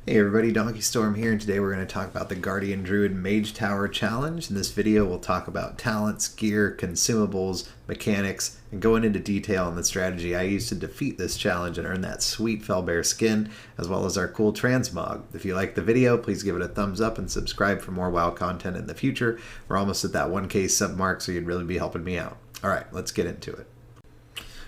Hey everybody, Donkey Storm here, and today we're going to talk about the Guardian Druid Mage Tower Challenge. In this video, we'll talk about talents, gear, consumables, mechanics, and going into detail on the strategy I used to defeat this challenge and earn that sweet Fellbear skin, as well as our cool transmog. If you like the video, please give it a thumbs up and subscribe for more WoW content in the future. We're almost at that 1K sub mark, so you'd really be helping me out. Alright, let's get into it.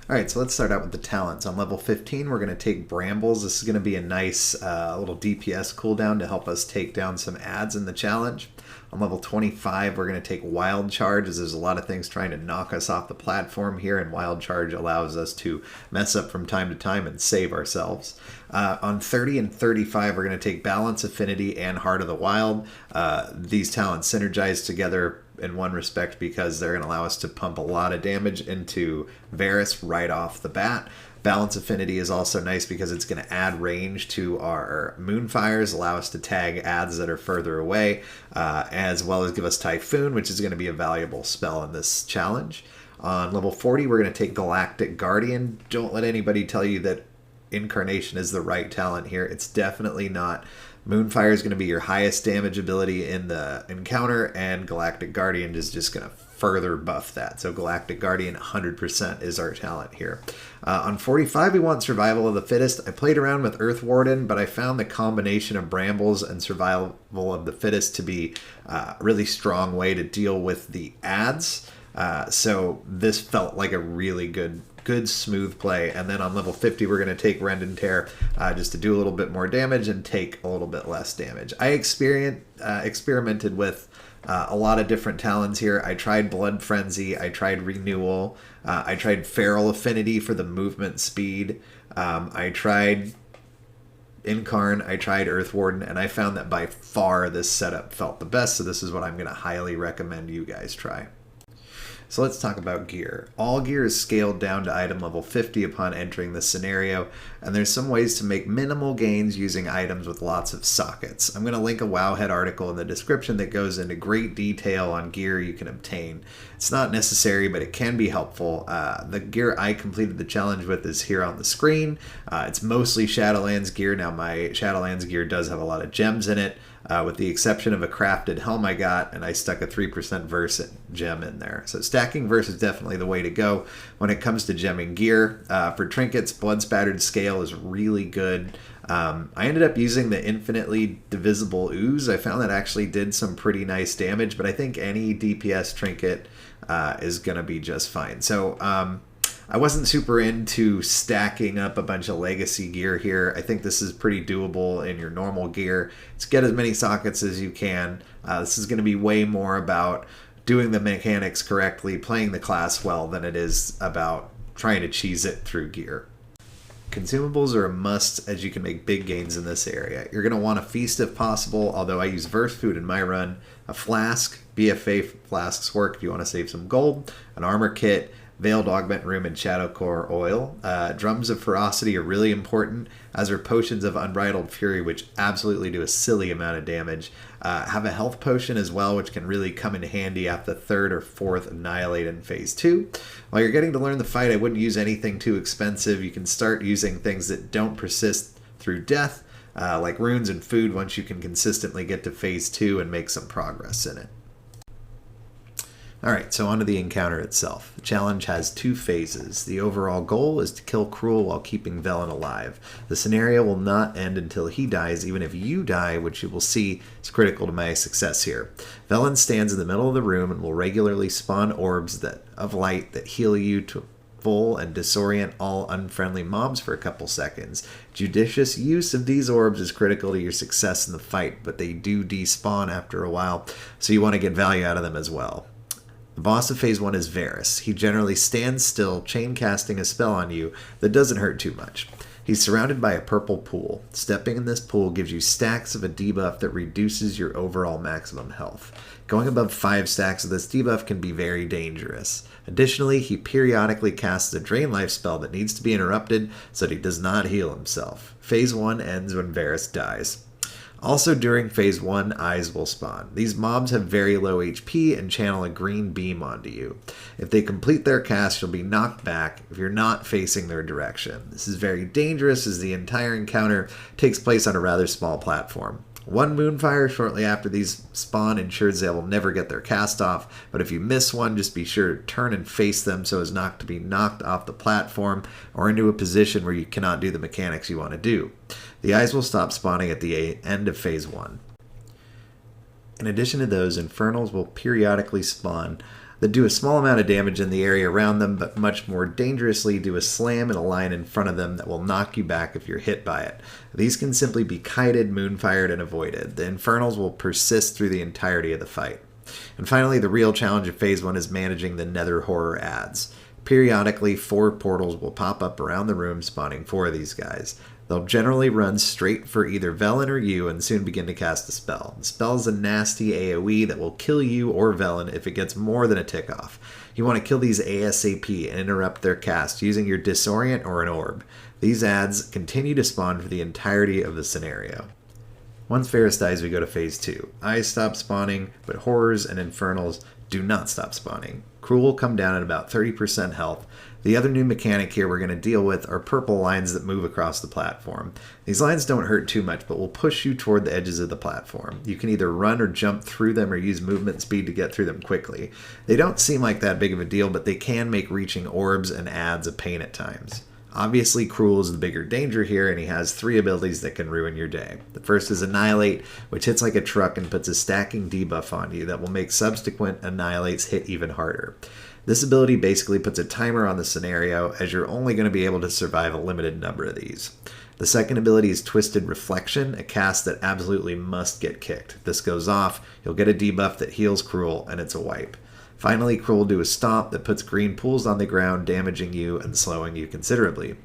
Alright, so let's start out with the talents. On level 15, we're going to take Brambles. This is going to be a nice little DPS cooldown to help us take down some adds in the challenge. On level 25, we're going to take Wild Charge, as there's a lot of things trying to knock us off the platform here, and Wild Charge allows us to mess up from time to time and save ourselves. On 30 and 35, we're going to take Balance, Affinity, and Heart of the Wild. These talents synergize together in one respect because they're going to allow us to pump a lot of damage into Varus right off the bat. Balance Affinity is also nice because it's going to add range to our Moonfires, allow us to tag adds that are further away, as well as give us Typhoon, which is going to be a valuable spell in this challenge. On level 40, we're going to take Galactic Guardian. Don't let anybody tell you that Incarnation is the right talent here. It's definitely not. Moonfire is going to be your highest damage ability in the encounter, and Galactic Guardian is just going to further buff that. So Galactic Guardian 100% is our talent here. On 45, we want Survival of the Fittest. I played around with Earth Warden, but I found the combination of Brambles and Survival of the Fittest to be a really strong way to deal with the adds. So this felt like a really good smooth play. And then on level 50, we're going to take Rend and Tear just to do a little bit more damage and take a little bit less damage. I experimented with a lot of different talents here. I tried Blood Frenzy, I tried Renewal, I tried Feral Affinity for the movement speed, I tried Incarn, I tried Earth Warden, and I found that by far this setup felt the best, so this is what I'm going to highly recommend you guys try. So let's talk about gear. All gear is scaled down to item level 50 upon entering the scenario, and there's some ways to make minimal gains using items with lots of sockets. I'm going to link a Wowhead article in the description that goes into great detail on gear you can obtain. It's not necessary, but it can be helpful. The gear I completed the challenge with is here on the screen. It's mostly Shadowlands gear. Now my Shadowlands gear does have a lot of gems in it, with the exception of a crafted helm I got, and I stuck a 3% Verse gem in there. So stacking Verse is definitely the way to go when it comes to gemming gear. For trinkets, Blood Spattered Scale is really good. I ended up using the Infinitely Divisible Ooze. I found that actually did some pretty nice damage, but I think any DPS trinket is going to be just fine. So I wasn't super into stacking up a bunch of legacy gear here. I think this is pretty doable in your normal gear. It's get as many sockets as you can. This is going to be way more about doing the mechanics correctly, playing the class well, than it is about trying to cheese it through gear. Consumables are a must, as you can make big gains in this area. You're going to want a feast if possible, although I use Verse Food in my run, a flask, BFA flasks work if you want to save some gold, an armor kit, Veiled Augment Room, and Shadow Core Oil. Drums of Ferocity are really important, as are Potions of Unbridled Fury, which absolutely do a silly amount of damage. Have a Health Potion as well, which can really come in handy after the 3rd or 4th Annihilate in Phase 2. While you're getting to learn the fight, I wouldn't use anything too expensive. You can start using things that don't persist through death, like runes and food, once you can consistently get to Phase 2 and make some progress in it. Alright, so on to the encounter itself. The challenge has 2 phases. The overall goal is to kill Cruel while keeping Velen alive. The scenario will not end until he dies, even if you die, which you will see is critical to my success here. Velen stands in the middle of the room and will regularly spawn orbs of light that heal you to full and disorient all unfriendly mobs for a couple seconds. Judicious use of these orbs is critical to your success in the fight, but they do despawn after a while, so you want to get value out of them as well. The boss of Phase 1 is Varus. He generally stands still, chain casting a spell on you that doesn't hurt too much. He's surrounded by a purple pool. Stepping in this pool gives you stacks of a debuff that reduces your overall maximum health. Going above 5 stacks of this debuff can be very dangerous. Additionally, he periodically casts a Drain Life spell that needs to be interrupted so that he does not heal himself. Phase 1 ends when Varus dies. Also during phase 1, eyes will spawn. These mobs have very low HP and channel a green beam onto you. If they complete their cast, you'll be knocked back if you're not facing their direction. This is very dangerous as the entire encounter takes place on a rather small platform. One Moonfire shortly after these spawn ensures they will never get their cast off, but if you miss one, just be sure to turn and face them so as not to be knocked off the platform or into a position where you cannot do the mechanics you want to do. The eyes will stop spawning at the end of phase 1. In addition to those, Infernals will periodically spawn that do a small amount of damage in the area around them, but much more dangerously do a slam in a line in front of them that will knock you back if you're hit by it. These can simply be kited, moonfired, and avoided. The Infernals will persist through the entirety of the fight. And finally, the real challenge of phase 1 is managing the Nether Horror adds. Periodically, 4 portals will pop up around the room, spawning 4 of these guys. They'll generally run straight for either Velen or you and soon begin to cast a spell. The spell is a nasty AoE that will kill you or Velen if it gets more than a tick off. You want to kill these ASAP and interrupt their cast using your Disorient or an Orb. These adds continue to spawn for the entirety of the scenario. Once Varus dies, we go to phase 2. Eyes stop spawning, but Horrors and Infernals do not stop spawning. Cruel will come down at about 30% health. The other new mechanic here we're going to deal with are purple lines that move across the platform. These lines don't hurt too much, but will push you toward the edges of the platform. You can either run or jump through them or use movement speed to get through them quickly. They don't seem like that big of a deal, but they can make reaching orbs and adds a pain at times. Obviously, Cruel is the bigger danger here, and he has 3 abilities that can ruin your day. The first is Annihilate, which hits like a truck and puts a stacking debuff on you that will make subsequent Annihilates hit even harder. This ability basically puts a timer on the scenario, as you're only going to be able to survive a limited number of these. The second ability is Twisted Reflection, a cast that absolutely must get kicked. If this goes off, you'll get a debuff that heals Cruel, and it's a wipe. Finally, Cruel will do a stomp that puts green pools on the ground, damaging you and slowing you considerably.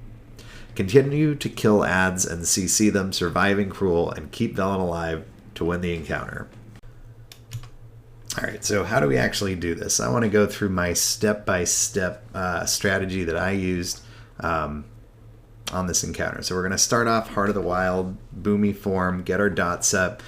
Continue to kill adds and CC them, surviving Cruel, and keep Velen alive to win the encounter. Alright, so how do we actually do this? I want to go through my step-by-step strategy that I used on this encounter. So we're going to start off Heart of the Wild, Boomy form, get our dots up,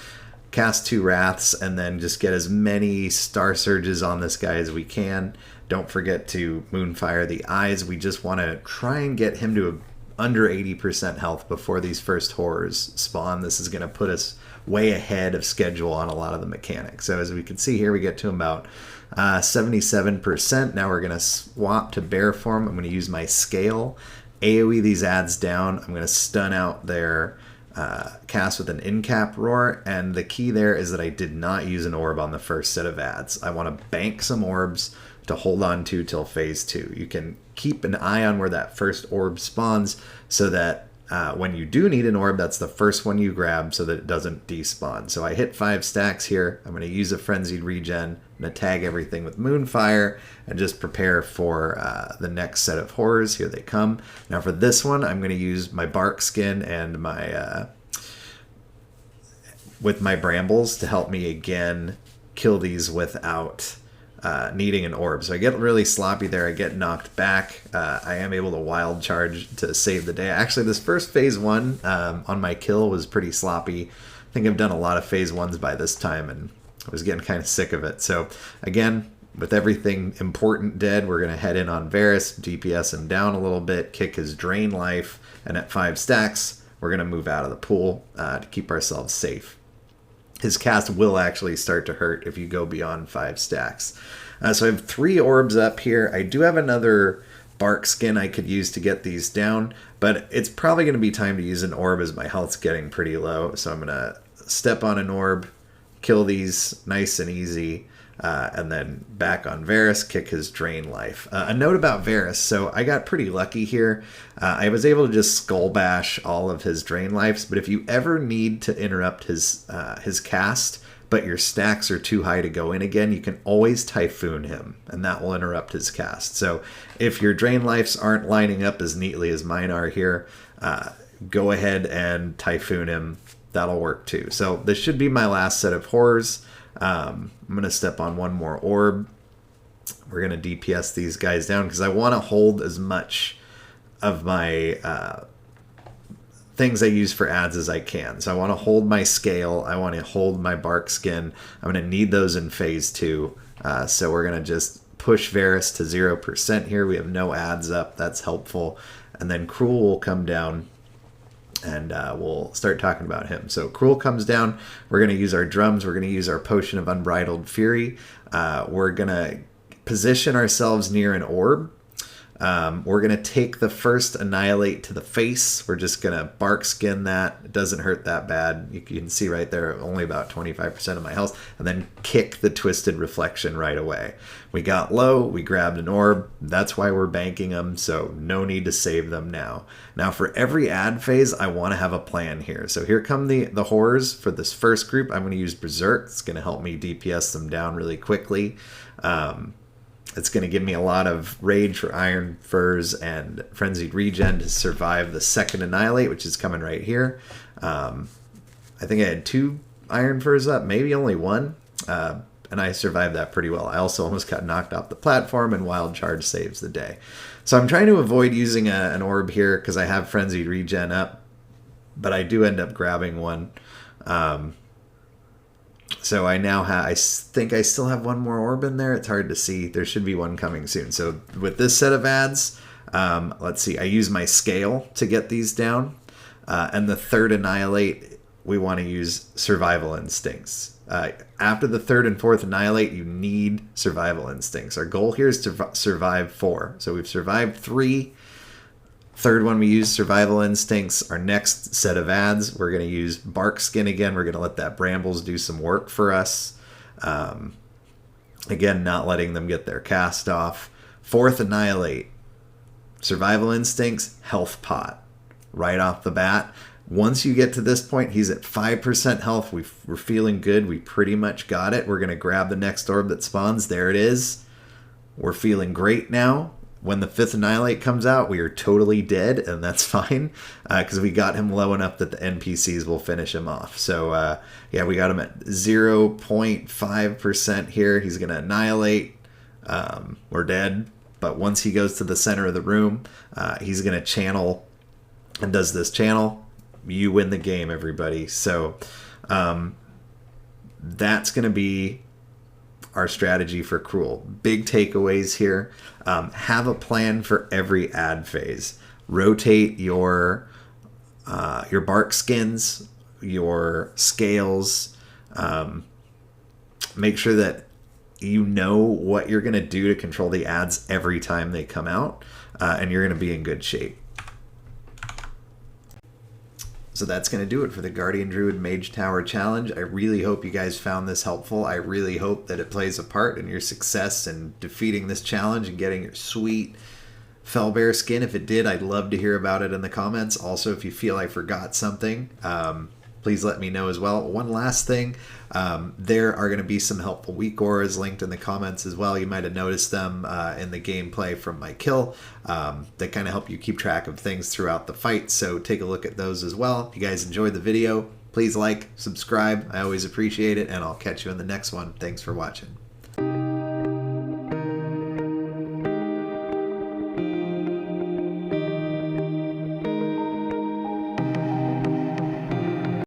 cast 2 Wraths, and then just get as many Star Surges on this guy as we can. Don't forget to Moonfire the eyes. We just want to try and get him to under 80% health before these first horrors spawn. This is going to put us way ahead of schedule on a lot of the mechanics. So as we can see here, we get to about 77%. Now we're going to swap to bear form. I'm going to use my scale, AoE these adds down. I'm going to stun out their cast with an in-cap roar, and the key there is that I did not use an orb on the first set of adds. I want to bank some orbs to hold on to till phase 2. You can keep an eye on where that first orb spawns so that when you do need an orb, that's the first one you grab so that it doesn't despawn. So I hit 5 stacks here. I'm going to use a Frenzied Regen. I'm going to tag everything with Moonfire and just prepare for the next set of horrors. Here they come. Now for this one, I'm going to use my Bark Skin and my with my Brambles to help me again kill these without needing an orb. So I get really sloppy there. I get knocked back. I am able to wild charge to save the day. Actually, this first phase 1 on my kill was pretty sloppy. I think I've done a lot of phase 1s by this time, and I was getting kind of sick of it. So again, with everything important dead, we're going to head in on Varus, DPS him down a little bit, kick his drain life, and at 5 stacks, we're going to move out of the pool to keep ourselves safe. His cast will actually start to hurt if you go beyond 5 stacks. So I have 3 orbs up here. I do have another Bark Skin I could use to get these down, but it's probably going to be time to use an orb as my health's getting pretty low. So I'm going to step on an orb, kill these nice and easy, and then back on Varus, kick his drain life. A note about Varus, so I got pretty lucky here. I was able to just skull bash all of his drain lives, but if you ever need to interrupt his cast, but your stacks are too high to go in again, you can always Typhoon him, and that will interrupt his cast. So if your drain lives aren't lining up as neatly as mine are here, go ahead and Typhoon him. That'll work too. So this should be my last set of horrors. I'm going to step on one more orb. We're going to DPS these guys down because I want to hold as much of my things I use for ads as I can. So I want to hold my scale. I want to hold my bark skin. I'm going to need those in phase 2. So we're going to just push Varus to 0% here. We have no ads up. That's helpful. And then Cruel will come down, and we'll start talking about him. So Cruel comes down. We're going to use our drums. We're going to use our Potion of Unbridled Fury. We're going to position ourselves near an orb. We're going to take the first Annihilate to the face. We're just going to bark skin that. It doesn't hurt that bad. You can see right there, only about 25% of my health. And then kick the Twisted Reflection right away. We got low. We grabbed an orb. That's why we're banking them, so no need to save them now. Now, for every ad phase, I want to have a plan here. So here come the horrors. For this first group, I'm going to use Berserk. It's going to help me DPS them down really quickly. It's going to give me a lot of rage for Iron Furs and Frenzied Regen to survive the second Annihilate, which is coming right here. I think I had 2 Iron Furs up, maybe only 1, and I survived that pretty well. I also almost got knocked off the platform, and Wild Charge saves the day. So I'm trying to avoid using an orb here because I have Frenzied Regen up, but I do end up grabbing one. So I now have, I think I still have one more orb in there. It's hard to see. There should be one coming soon. So with this set of ads, let's see. I use my scale to get these down. And the third Annihilate, we want to use Survival Instincts. After the third and fourth Annihilate, you need Survival Instincts. Our goal here is to survive 4. So we've survived 3. Third one, we use Survival Instincts. Our next set of ads, we're going to use Bark Skin again. We're going to let that Brambles do some work for us. Again, not letting them get their cast off. Fourth Annihilate. Survival Instincts, Health Pot. Right off the bat. Once you get to this point, he's at 5% health. We're feeling good. We pretty much got it. We're going to grab the next orb that spawns. There it is. We're feeling great now. When the 5th Annihilate comes out, we are totally dead, and that's fine, because we got him low enough that the NPCs will finish him off. So, yeah, we got him at 0.5% here. He's going to Annihilate. We're dead, but once he goes to the center of the room, he's going to channel, and does this channel. You win the game, everybody. So, that's going to be our strategy for Cruel. Big takeaways here. Have a plan for every ad phase. Rotate your bark skins, your scales. Make sure that you know what you're going to do to control the ads every time they come out, and you're going to be in good shape. So that's going to do it for the Guardian Druid Mage Tower Challenge. I really hope you guys found this helpful. I really hope that it plays a part in your success in defeating this challenge and getting your sweet Fellbear skin. If it did, I'd love to hear about it in the comments. Also, if you feel I forgot something, please let me know as well. One last thing, there are going to be some helpful weak auras linked in the comments as well. You might have noticed them in the gameplay from my kill. That kind of help you keep track of things throughout the fight, so take a look at those as well. If you guys enjoyed the video, please like, subscribe. I always appreciate it, and I'll catch you in the next one. Thanks for watching.